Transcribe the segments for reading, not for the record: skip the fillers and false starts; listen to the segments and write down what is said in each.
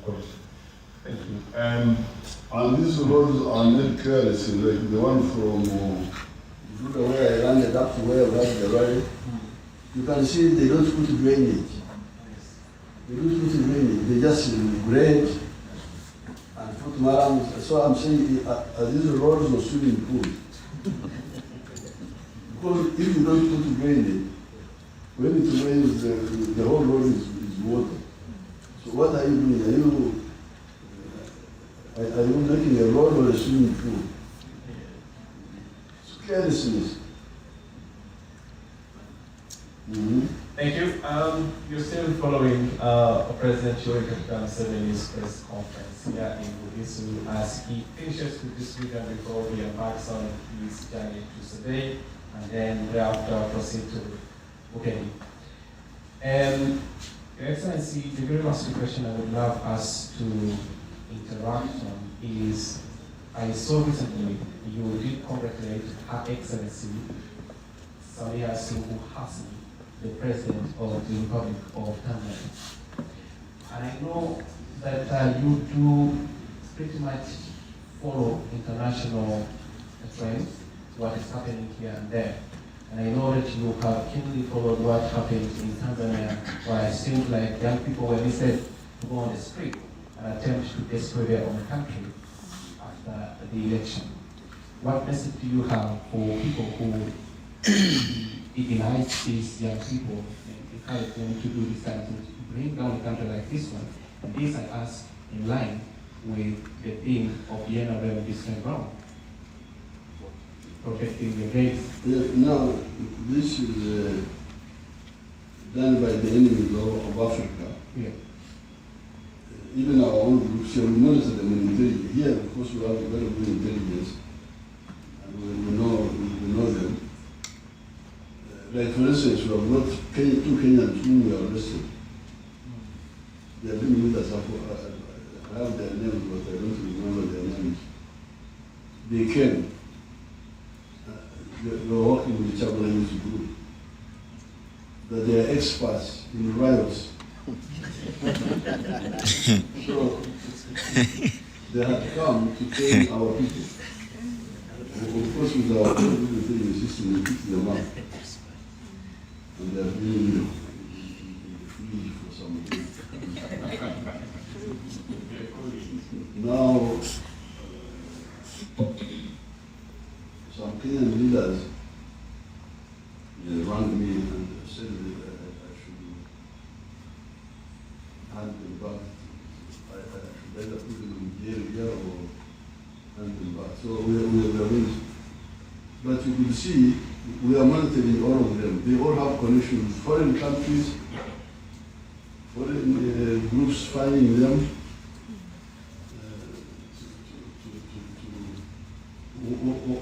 course. Thank you. And these roads are made carelessly, like the one from where I landed up to where I landed the rally. You can see they don't put drainage. They don't put drainage. They just grade and put marams. So I'm saying, are these roads or swimming pools? Because if you don't put drainage, when it rains, the whole road is water. So what are you doing? Are you making a road or a swimming pool? It's carelessness. Thank you. You're still following President Museveni's press conference here in Bugisu as he finishes with this region before he embarks on his journey to Survey and then thereafter proceed to Museveni. Your Excellency, the very last question I would love us to interact on is, I saw recently you did congratulate Her Excellency Samia Suluhu Hassan, the President of the Republic of Tanzania. And I know that you do pretty much follow international trends, what is happening here and there. And I know that you have keenly followed what happened in Tanzania, where it seems like young people were listed to go on the street and attempt to destroy their own country after the election. What message do you have for people who ignite these young people and encourage them to do this kind of thing, to bring down a country like this one? And this I ask in line with the theme of the NRM this time round, protecting the base. Now, this is done by the enemies of Africa. Yeah. Even our own groups, we monitor them in intelligence. Here, of course, we have very good intelligence, and we know them. Like, for instance, we have got two Kenyans whom we arrested. They have been with us. I have their names, but I don't remember their names. They came. They were working with the Chabalani's group. That they are experts in riots. So they had come to train our people. Of course, with our training system, we pick them up. And they have been in the field for some days. Now, some Kenyan leaders rang me and said that I should hand them back. I should either put them in jail here or hand them back. So we arranged. But you could see, we are monitoring all of them. They all have connections with foreign countries, foreign groups finding them.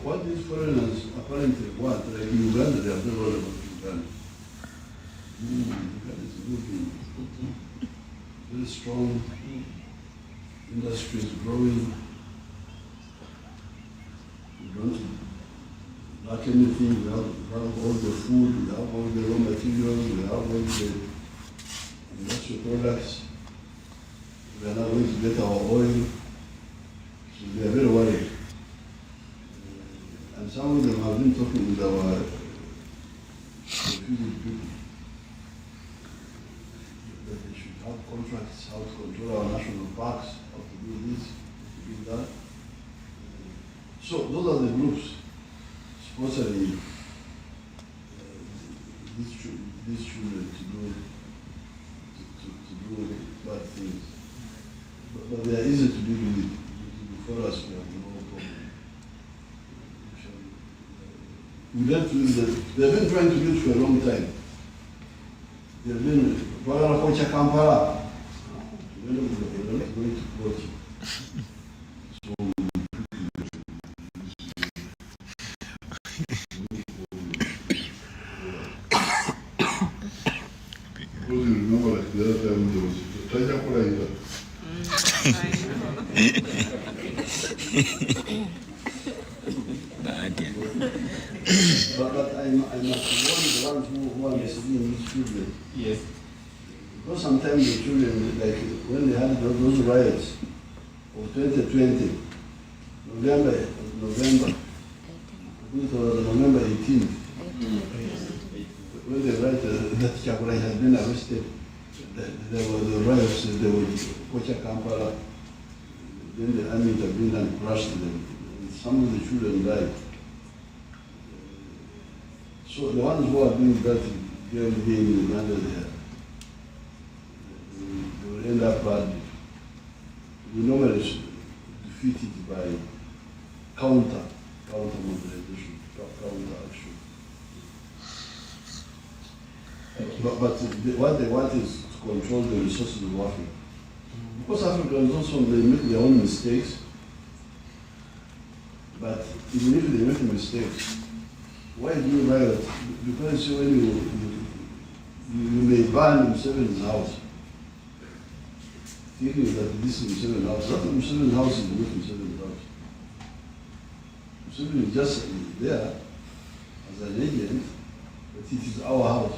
What these foreigners apparently want, like in Uganda, they have never heard about Uganda. Uganda is moving, very strong, industry is growing. We don't lack anything, we have all the food, we have all the raw materials, we have all the industrial products. We are now going to get our oil, so they are very worried. And some of them have been talking with our refugee people that they should have contracts, how to control our national parks, how to do this, to do that. So those are the groups sponsoring these children to do bad things. But they are easy to deal with. For us, we have no problem. We dealt with them. They have been trying to do it for a long time. They have been Mbarara Kocha Kampala. We're not going to court. So you remember, like the other time there was Tajakura either. But I must warn the ones who are receiving these children. Yes. Because sometimes the children, like when they had those riots of 2020, November, I think it was November 18th, when the riot that Chakurai had been arrested, there were the riots, they were Kocha Kampala, then the army intervened and crushed them. And some of the children died. So the ones who are doing that here in Uganda, they will end up badly. We normally defeat it by counter mobilization, counter action. But what they want is to control the resources of Africa. Because Africans also, they make their own mistakes. But even if they make mistakes, why do you riot? Because when you may burn Museveni's house, thinking that this is Museveni's house. Not Museveni's house is not Museveni's house. Museveni is just there as an agent, but it is our house.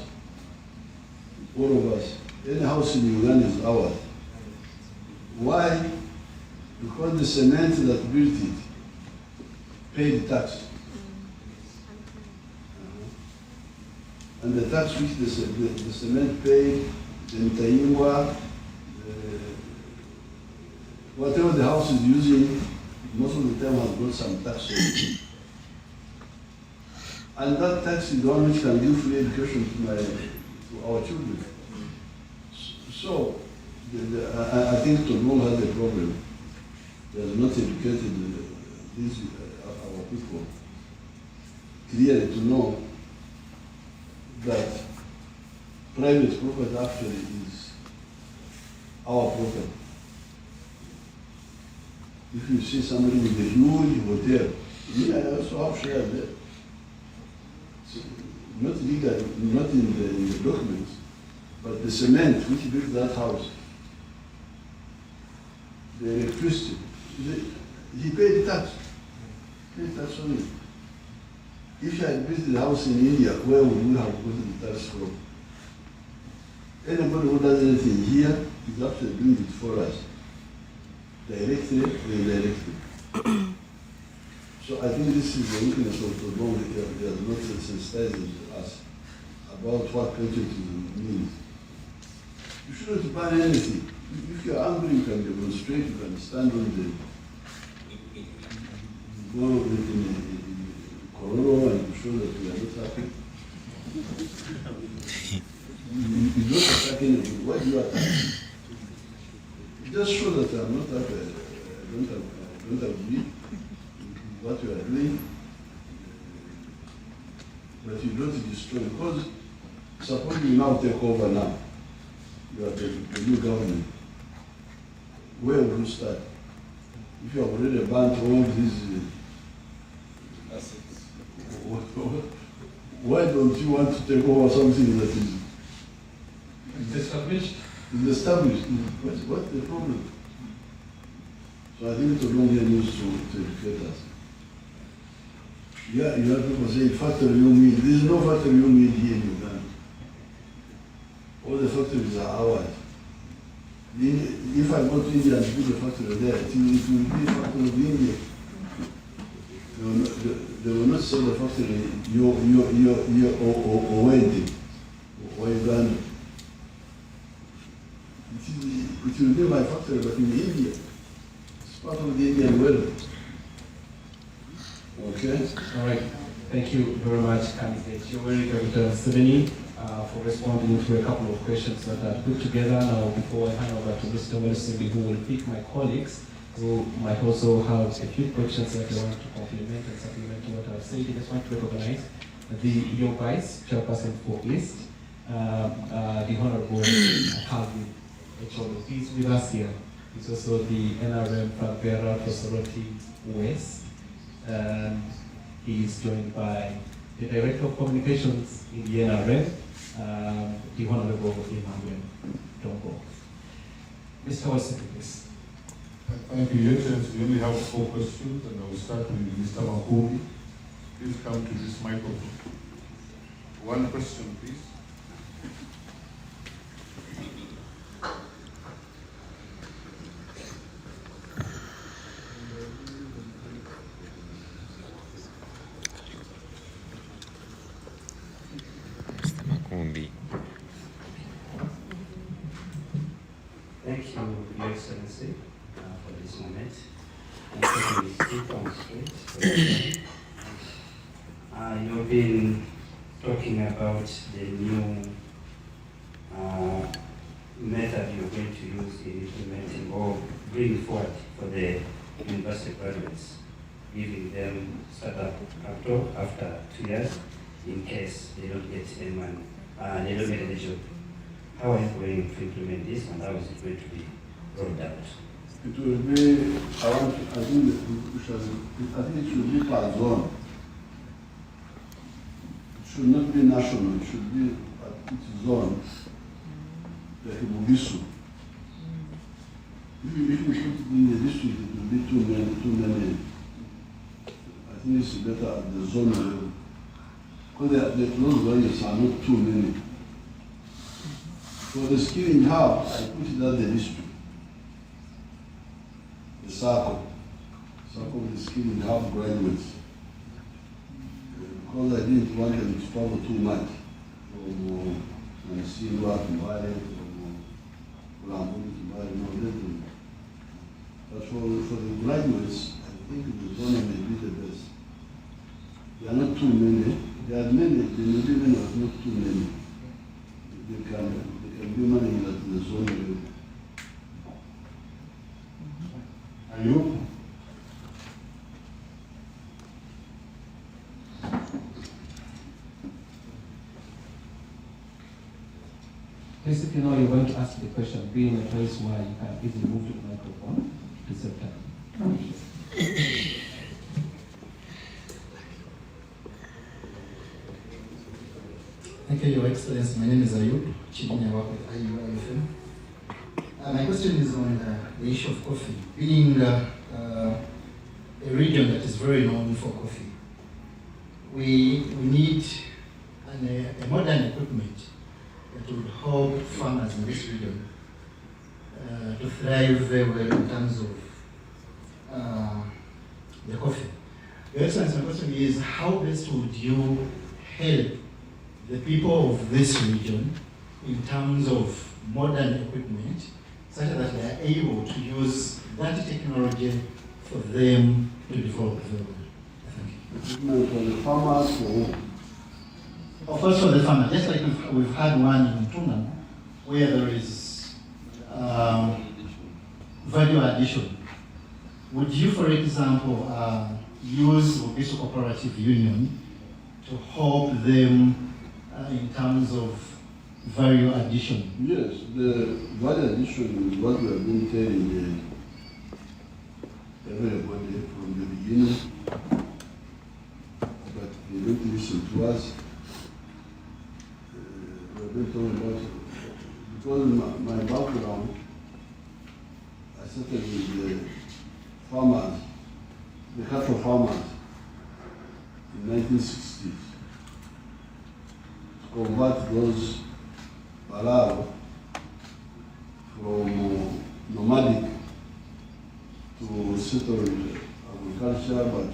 All of us. Any house in Uganda is ours. Why? Because the cement that built it paid tax. And the tax which the cement paid, the Ntaimwa, whatever the house is using, most of the time has got some tax on it. And that tax is the one which can give free education to our children. So, I think Todong has a problem. They have not educated our people clearly to know that private property actually is our property. If you see somebody with a huge hotel, I also have shares there. So, not legal, not in the documents, but the cement which built that house, the electricity, he paid tax. Paid tax on it. If you had built the house in India, where would we have gotten the tax from? Anybody who does anything here is actually doing it for us. Directly or indirectly. So I think this is the weakness of the law. They are not sensitizing us about what patriotism means. You shouldn't ban anything. If you are angry, you can demonstrate, you can stand on the go in Kororo and show that we are not happy. You don't attack anybody. Why do you attack? Just show that I'm not happy. I don't agree with what you are doing. But you don't destroy. Because suppose you now take over now. You are the new government. Where will you start? If you have already banned all these assets, why don't you want to take over something that is established? Is established. What's the problem? So I think it's a long news to educate us. Yeah, you have people say factory you mean. There is no factory you mean here in Uganda. All the factories are ours. If I go to India and build a factory there, it will be a factory of India. They will not sell the factory or Uganda. It will be my factory, but in India. It's part of the Indian world. Okay? All right. Thank you very much, candidate. You're very good, Museveni, for responding to a couple of questions that are put together. Now, before I hand over to Mr. Museveni, who will pick my colleagues, who might also have a few questions that they want to complement and supplement to what I've said, I just want to recognize your Vice Chairperson for East, the Honorable Calvin. He's with us here. He's also the NRM Mbarara for Soroti West. He is joined by the Director of Communications in the NRM, the Honorable Emmanuel Dongo. Mr. Wasiki, please. Thank you, Your Excellency. We only have 4 questions, and I will start with Mr. Makumbi. Please come to this microphone. 1 question, please. you, Your Excellency, for this moment. And secondly, 2 points, please. You've been talking about the new method you're going to use in implementing or bringing forward for the university graduates, giving them startup capital after 2 years in case they don't get any money, they don't get any job. How are you going to implement this, and how is it going to be rolled out? It will be, I think it should be per zone. It should not be national, it should be at each zone, like Bugisu. If you put it in the district, it will be too many. I think it's better at the zone level. Because those values are not too many. For the skilling hub, I put it at the district. The circle of the skilling hub graduates. Because I didn't want them to travel too much from Silva to Mbarara, from Kubulumbaganyi to Mbarara, no, they do. But for the graduates, I think the zone may be the best. There are not too many. There are many, there may be many, but not too many. They can be managed at the zone level. Are you? Please, if you know you're going to ask the question, be in a place where you can easily move to the microphone to save time. Thank you, Your Excellency. My name is Ayub, Chief Engineer with IUIFM. My question is on the issue of coffee. Being a region that is very known for coffee, we need a modern equipment that would help farmers in this region to thrive very well in terms of the coffee. Your Excellency, my question is, how best would you help the people of this region in terms of modern equipment such that they are able to use that technology for them to develop very well? Thank you. For the farmers, Of course, for the farmer, just like we've had one in Tunam, where there is value addition. Would you, for example, use Obiso Cooperative Union to help them in terms of value addition? yes, the value addition is what we have been telling everybody from the beginning, but they don't listen to us. We have been talking about it. Because my background, I started with the farmers, the cattle farmers in 1960s. Convert those Mbarara from nomadic to settled agriculture, but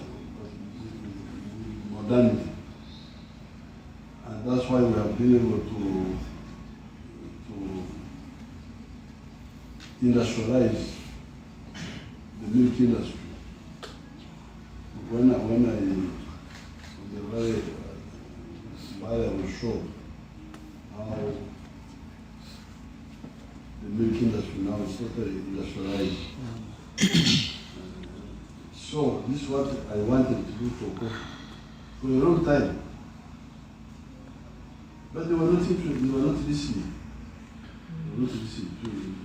modernity. And that's why we have been able to industrialize the milk industry. When I was shown how the milk industry now is totally industrialized. So this is what I wanted to do for coffee for a long time. But they were not interested, they were not listening. They were not listening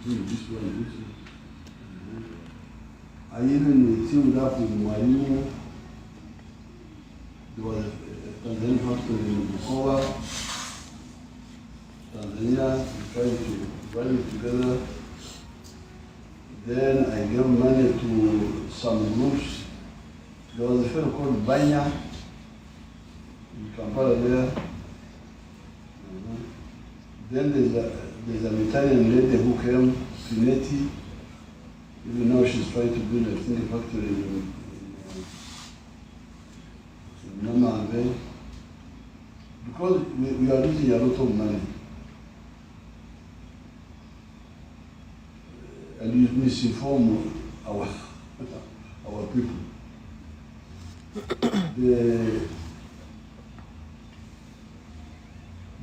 to this one. I even teamed up with Mwalimu. There was a Tanzanian factory in Bukoba. Tanzania, we tried to run it together. Then I gave money to some groups. There was a fellow called Banya in Kampala there. Then there's an Italian lady who came, Finetti. Even now she's trying to build a thinking factory in Namangwe. Because we are losing a lot of money. and misinform our our people.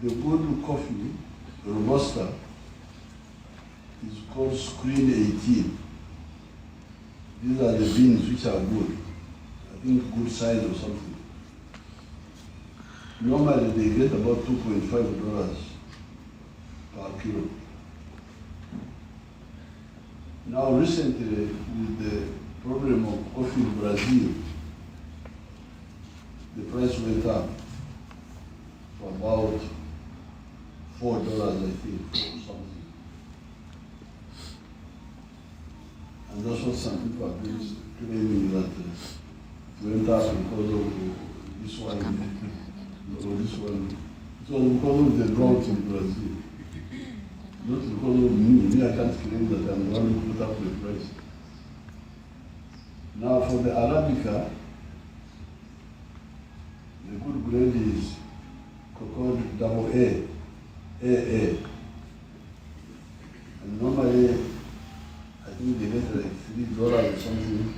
The good coffee, Robusta, is called Screen 18. These are the beans which are good. I think good size or something. Normally they get about $2.5 per kilo. Now recently, with the problem of coffee in Brazil, the price went up to about $4, I think, or something. And that's what some people are claiming that it went up because of this one, or this one. It was because of the drought in Brazil. Not because of me. I can't claim that I'm the one who put up the price. Now for the Arabica, the good grade is cocoa double A, AA. And normally, I think they get like $3 or something.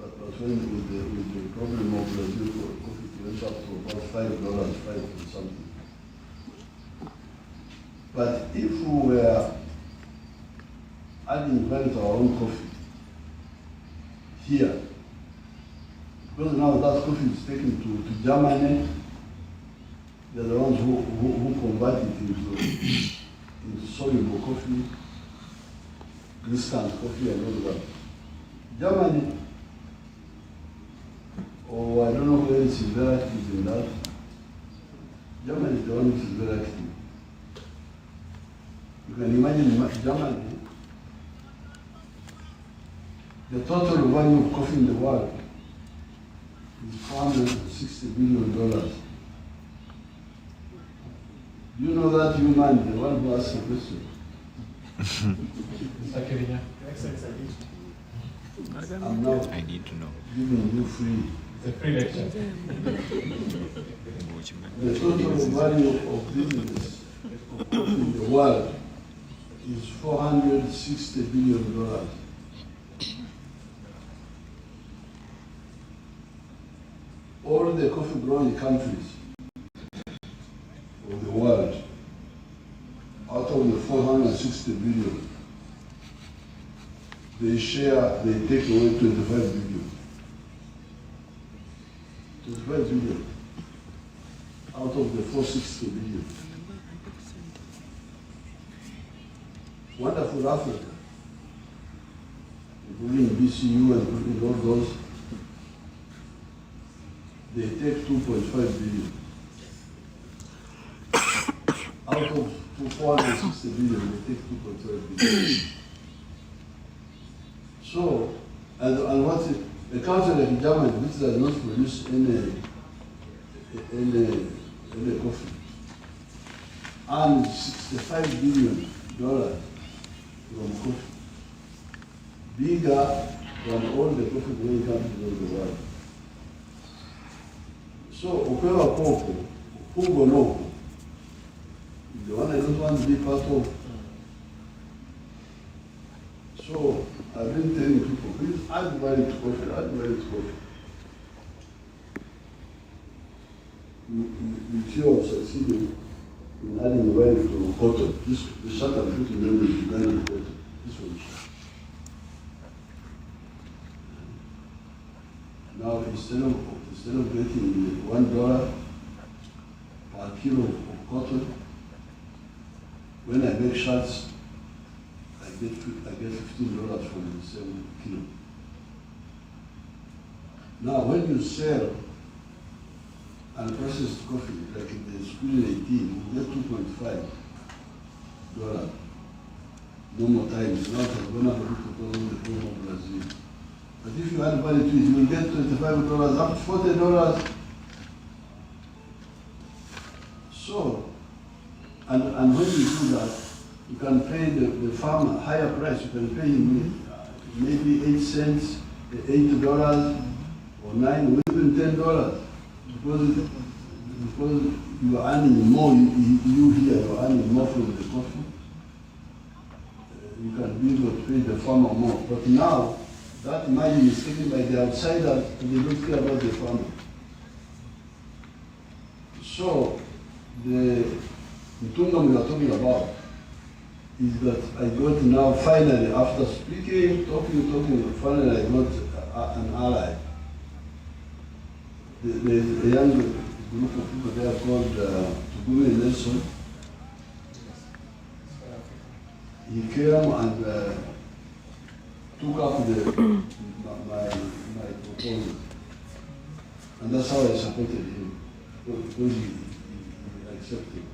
But when with the problem of Brazil coffee, it went up to about $5, 5 or something. But if we were adding value to our own coffee here, because now that coffee is taken to Germany, they're the ones who convert it into soluble coffee, instant coffee and all that. Germany, or I don't know where it's very active in that. Germany is the one which is very active. You can imagine Germany, the total value of coffee in the world is $460 billion. Do you know that you man, the one who asked the question? I'm now I need to know. giving you free. It's a free lecture. The total value of business of coffee in the world is $460 billion. All the coffee growing countries of the world, out of the 460 billion, they take away 25 billion. 25 billion out of the 460 billion. Wonderful Africa, including BCU and including all those, they take 2.5 billion. Out of 460 billion, they take 2.5 billion. So, and what's it? A country like Germany, which does not produce any coffee, and $65 billion from coffee, bigger than all the coffee growing countries of the world. So, Opewa Koko, Hugo Loco, the one I don't want to be part of. So, I've been telling people, please add value to coffee, add value to coffee. If you have succeeded in adding value to cotton, the shut and put in them is Uganda cotton. This one. Now, instead of getting $1 per kilo of cotton, when I make shirts, I get $15 from the same kilo. Now, when you sell unprocessed coffee, like in the Screen 18, you get $2.5. No more times. Now it has gone up a bit because of the problem of Brazil. But if you add value to it, you will get $25 up to $40. So, and when you do that, you can pay the farmer a higher price. You can pay him maybe 8 cents, $8 or 9 or even $10 because you are earning more. You here you are earning more from the coffee. you can be able to pay the farmer more. But now, that money is taken by the outsider and they don't care about the farmer. So, the Mtunga we are talking about is that I got now finally, after speaking, talking, finally I got an ally. There's a young group of people there called Tugumi Nelson. He came and took up my proposal. And that's how I supported him, because he accepted.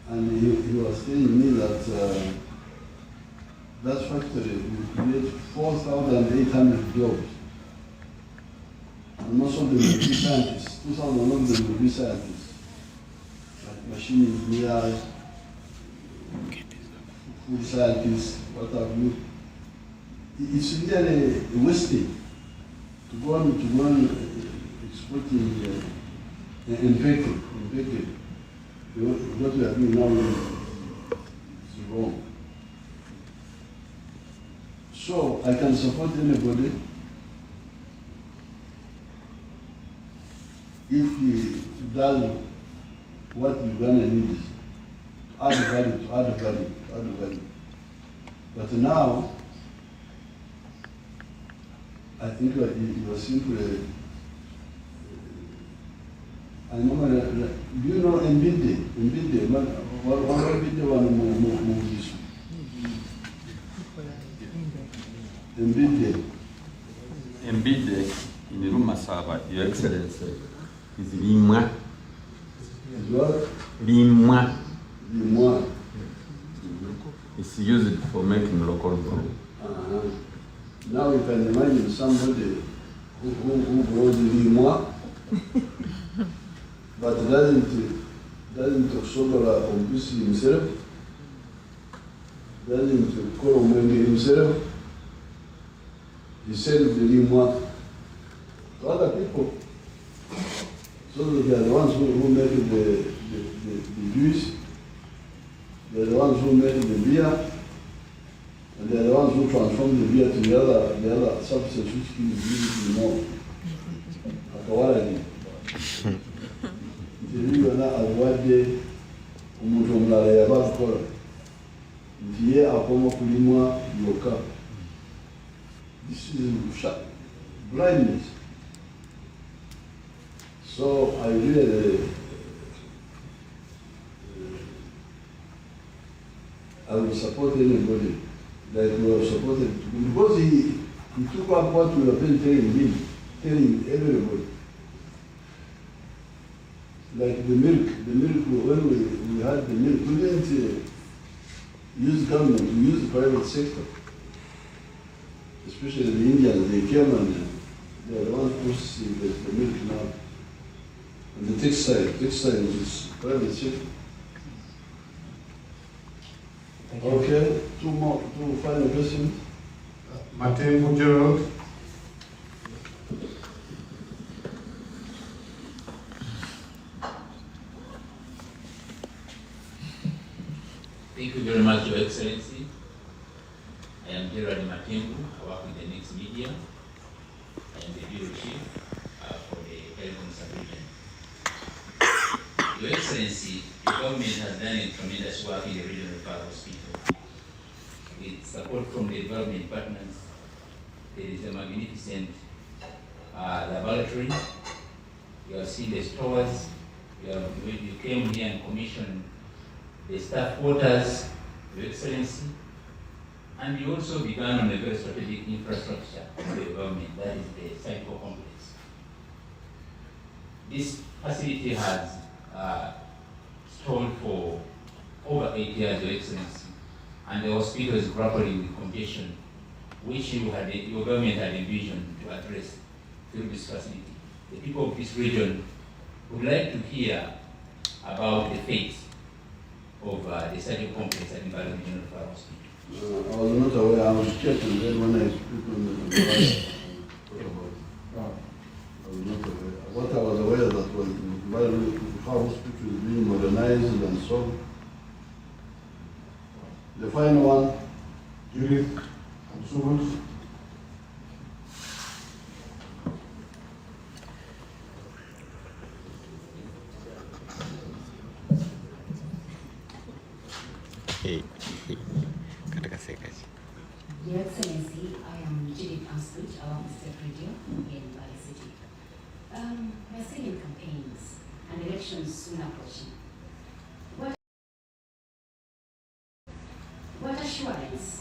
And he was telling me that that factory will create 4,800 jobs. And most of them will be scientists. 2,000 of them will be scientists, like machine engineers, food scientists, what have you. It's really a wasting to go on exporting and baking. What we are doing now is wrong. So I can support anybody if he does what Uganda needs, add value. But now, I think it was simply, I know, do you know Mbide, one Mugisu. Mbide in Rumasaba, Your Excellency, is Bimwa. Is what? Bimwa. Bimwa. It's used for making local brew. Now you can imagine somebody who grows Bimwa, but doesn't sugar himself, doesn't call himself. He sells the Limwa to other people. So they are the ones who make the juice, they are the ones who make the beer, and they are the ones who transform the beer to the other substance which gives you more. Akawarani. Ndiyo na alwade umuntu omulala yabakola. Ndiye akoma kulimwa yoka. This is blindness. So I really, I will support anybody like we have supported, because he took up what we have been telling everybody. Like the milk, when we had the milk, we didn't use government, we used the private sector. Especially the Indians, they came and they are the ones processing the milk now. And the textile is private sector. Okay, two final questions. Martin Gerald. Thank you very much, Your Excellency. I am Gerald Matengu. I work with the Next Media. I am the bureau chief for the Telecom Sub-region. Your Excellency, the government has done a tremendous work in the regional referral hospital. With support from the development partners, there is a magnificent laboratory. You have seen the stores. You came here and commissioned the staff quarters, Your Excellency. And you also began on a very strategic infrastructure for the government, that is the cycle complex. This facility has stalled for over 8 years, Your Excellency, and the hospital is grappling with congestion, which your government had envisioned to address through this facility. The people of this region would like to hear about the fate of the cycle complex at Mbarara Regional Hospital. I was not aware, I was checking then when I speak on the I was not aware. What I was aware that was how hospital is being modernized and so. The final one, Judith and so on. Your Excellency, I am Judith Asquith, our State Radio in Bali City. We're still in campaigns and elections soon approaching. What assurance?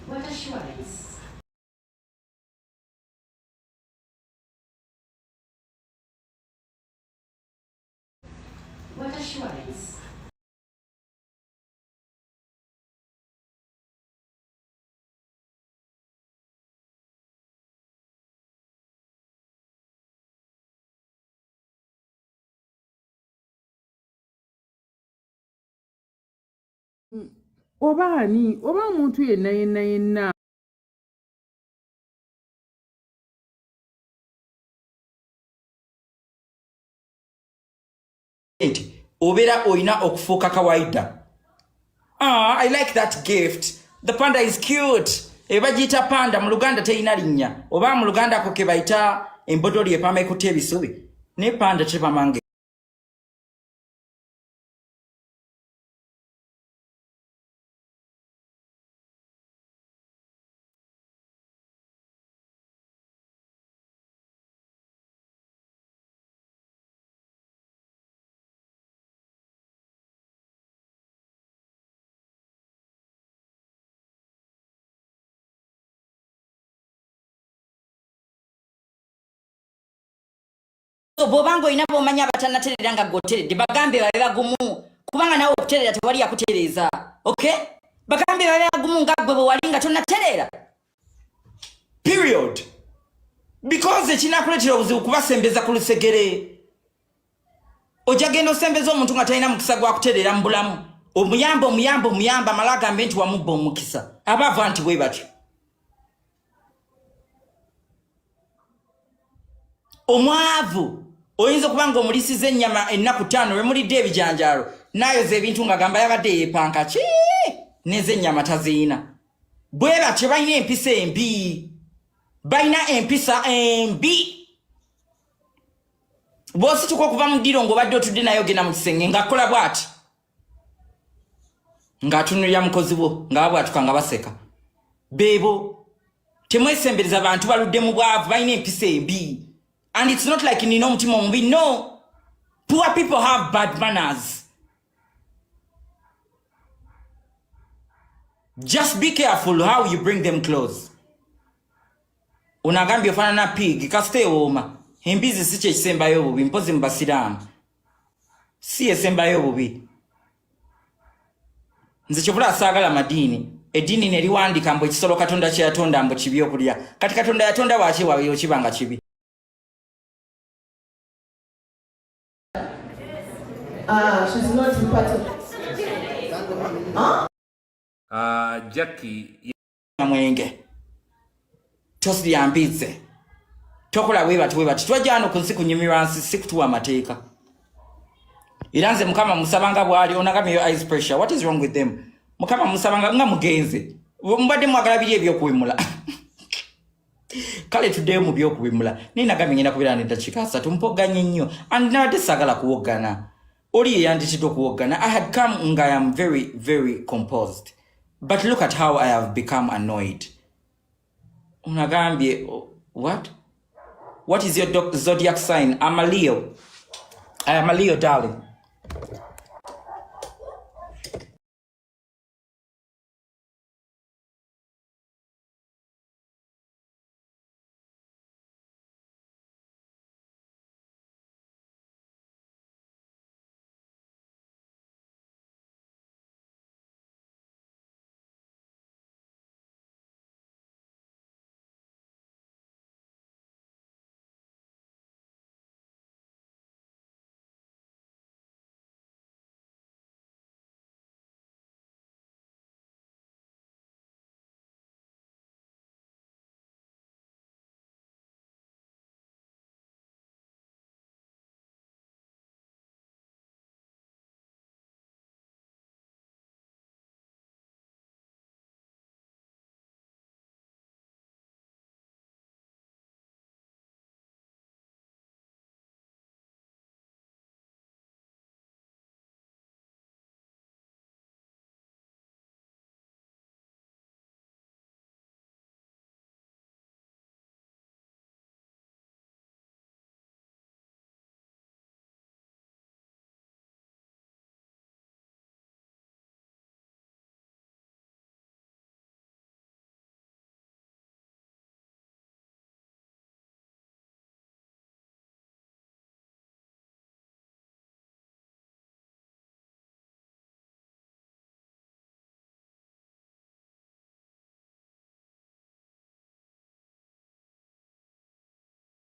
What assurance? What assurance? Obani, oba omuntu yenna Obera oina okufuuka kawaida. I like that gift. The panda is cute. Ebagita panda mu Luganda teina linnya. Oba mu Luganda ko ke bayita embodoli epama ekutte ebisubi. Ne panda tebamange. Bobango inabo omanya batanaterera nga goteredde bagambe babe bagumu kubanga nawe okuterera tewali yakutereza. Okay? Bagambe babe bagumu nga gwe bwe wali nga tonaterera. Period. Because ekinakuleetera obuzibu kubasembeza ku lusegere. Ojja genda osembeza omuntu nga talina mukisa gwa kuterera mu bulamu. Omuyamba amala agambe nti wamubba omukisa. Abava nti bwe batyo. Omwavu oyinza kubanga omulisize ennyama ennaku 5 we mulidde ebijanjaalo nayoza ebintu nga gamba yabadde yeepanka ki neze ennyama taziina. Bwe batyo balina empisa embi. Balina empisa embi. Bw'osituka okuva mu ddiro ng'obadde otudde nayo genda mu kisenge ng'akola bw'ati. Ng'atunulira mukozi wo ng'abwatuka nga baseka. Beebo temwesembereza abantu baludde mu bwavu balina empisa embi. And it's not like nino mutima omubi. No. Poor people have bad manners. Just be careful how you bring them close. Unagambi ofana na pig kasite woma. Embizi si kye kisembayo obubi mpozi mu basiraamu. Si esembayo obubi. Nze kyobula saagala madiini. Eddiini ne liwandika mbu ekisolo Katonda kye yatonda mbu kibi okulya. Kati Katonda yatonda waaki wawe kibanga kibi. she's not important. Jackie mwenge. Tosi yambize. Tokola webati. Twajja ku nsi kunyumirwa nsi si kutuwa amateeka. Iranze mukama musabanga bwali onagamye your eyes pressure. What is wrong with them? Mukama musabanga nga mugenze. Mbadde mwagala biri ebyokuwemula. Kale tudde mu byokuwemula. Nina gamye ngina kubira n'eddakiika 3 mpoganye nnyo. And nabadde saagala kuwogana. Oli yanditidde okuwogana. I had come nga I am very, very composed. But look at how I have become annoyed. Unagambye, what? What is your zodiac sign? I'm a Leo. I am a Leo, darling.